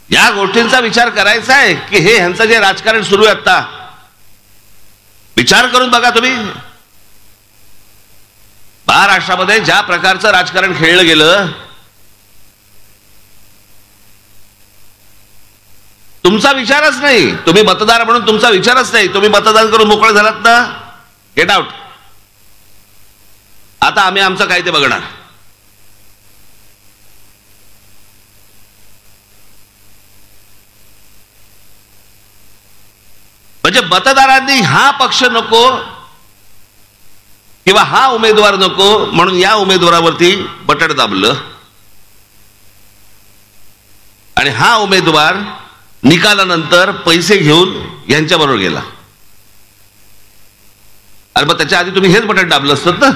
या गोष्टींचा विचार करायचा आहे की हे ह्यांचं जे राजकारण सुरू आहे आता, विचार करून बघा तुम्ही. महाराष्ट्रामध्ये ज्या प्रकारचं राजकारण खेळलं गेलं, तुमचा विचारच नाही. तुम्ही मतदार म्हणून तुमचा विचारच नाही. तुम्ही मतदान करून मोकळे झालात ना, गेट आउट. आता आम्ही आमचं काय ते बघणार. म्हणजे मतदारांनी हा पक्ष नको किंवा हा उमेदवार नको म्हणून या उमेदवारावरती बटण दाबलं आणि हा उमेदवार निकालानंतर पैसे घेऊन यांच्या बरोबर गेला. अरे मग त्याच्या आधी तुम्ही हेच बटन दाबलं असतं ना.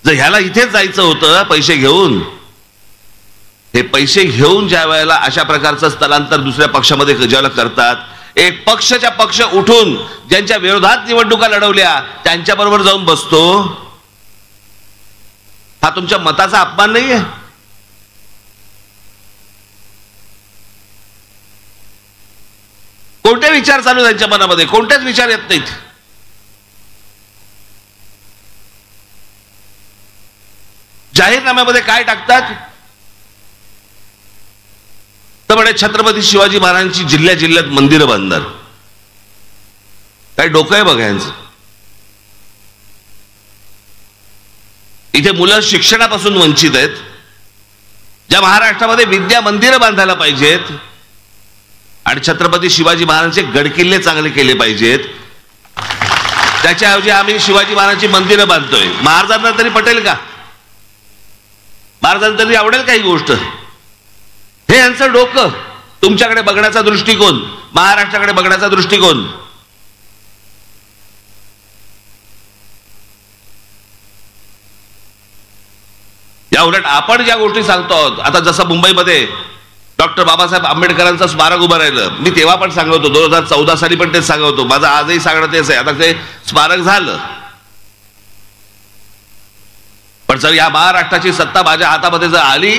जर ह्याला इथेच जायचं होतं पैसे घेऊन, हे पैसे घेऊन ज्या वेळेला अशा प्रकारचं स्थलांतर दुसऱ्या पक्षामध्ये ज्यावेळेला करतात, एक पक्षाच्या पक्ष उठून ज्यांच्या विरोधात निवडणुका लढवल्या त्यांच्या बरोबर जाऊन बसतो, हा तुमच्या मताचा अपमान नाहीये? कोणते विचार चालू त्यांच्या मनामध्ये? कोणतेच विचार येत नाहीत. जाहीरनाम्यामध्ये काय टाकतात तर म्हणे छत्रपती शिवाजी महाराजांची जिल्ह्या जिल्ह्यात मंदिरं बांधणार. काय डोकं आहे बघा यांचं. इथे मुलं शिक्षणापासून वंचित आहेत. ज्या महाराष्ट्रामध्ये विद्या मंदिरं बांधायला पाहिजेत आणि छत्रपती शिवाजी महाराजांचे गडकिल्ले चांगले केले पाहिजेत, त्याच्याऐवजी आम्ही शिवाजी महाराजांची मंदिरं बांधतोय. महाराजांना तरी पटेल का? महाराजांना तरी आवडेल का ही गोष्ट? हे यांचं डोकं. तुमच्याकडे बघण्याचा दृष्टिकोन, महाराष्ट्राकडे बघण्याचा दृष्टिकोन. या उलट आपण ज्या गोष्टी सांगतो आहोत, आता जसं मुंबईमध्ये डॉक्टर बाबासाहेब आंबेडकरांचं स्मारक उभं राहिलं, मी तेव्हा पण सांगतो, 2014 साली पण तेच सांगतो, माझं आजही सांगणं तेच आहे. आता ते स्मारक झालं, पण जर या महाराष्ट्राची सत्ता माझ्या हातामध्ये जर आली,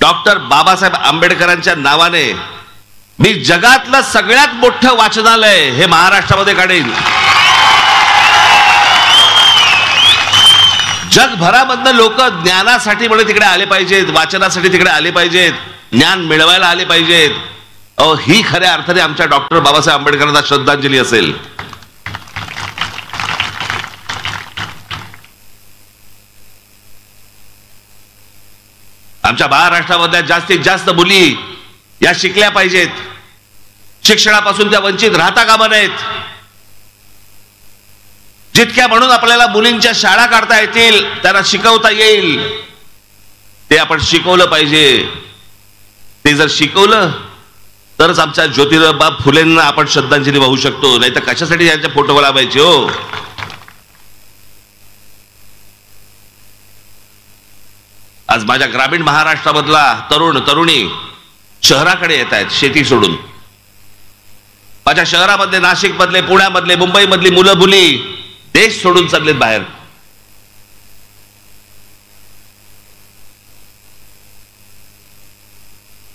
डॉक्टर बाबासाहेब आंबेडकरांच्या नावाने मी जगातलं सगळ्यात मोठं वाचनालय हे महाराष्ट्रामध्ये काढेन. जगभरामधनं लोक ज्ञानासाठी म्हणून तिकडे आले पाहिजेत, वाचनासाठी तिकडे आले पाहिजेत, ज्ञान मिळवायला आले पाहिजेत. ही खऱ्या अर्थाने आमच्या डॉक्टर बाबासाहेब आंबेडकरांना श्रद्धांजली असेल. आमच्या महाराष्ट्रामधल्या जास्तीत जास्त मुली या शिकल्या पाहिजेत. शिक्षणापासून त्या वंचित राहता कामा नयेत. जितक्या म्हणून आपल्याला मुलींच्या शाळा काढता येतील, त्यांना शिकवता येईल, ते आपण शिकवलं पाहिजे. ते जर शिकवलं तरच आमच्या ज्योतिबा फुलेंना आपण श्रद्धांजली वाहू शकतो. नाही तर कशासाठी यांच्या फोटो लावायचे हो? आज माझ्या ग्रामीण महाराष्ट्रामधला तरुण तरुणी शहराकडे येत आहेत शेती सोडून. माझ्या शहरामधले, नाशिक मधले, पुण्यामधले, मुंबई मधली मुलं मुली देश सोडून चाललेत बाहेर.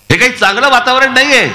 हे काही चांगलं वातावरण नाहीये.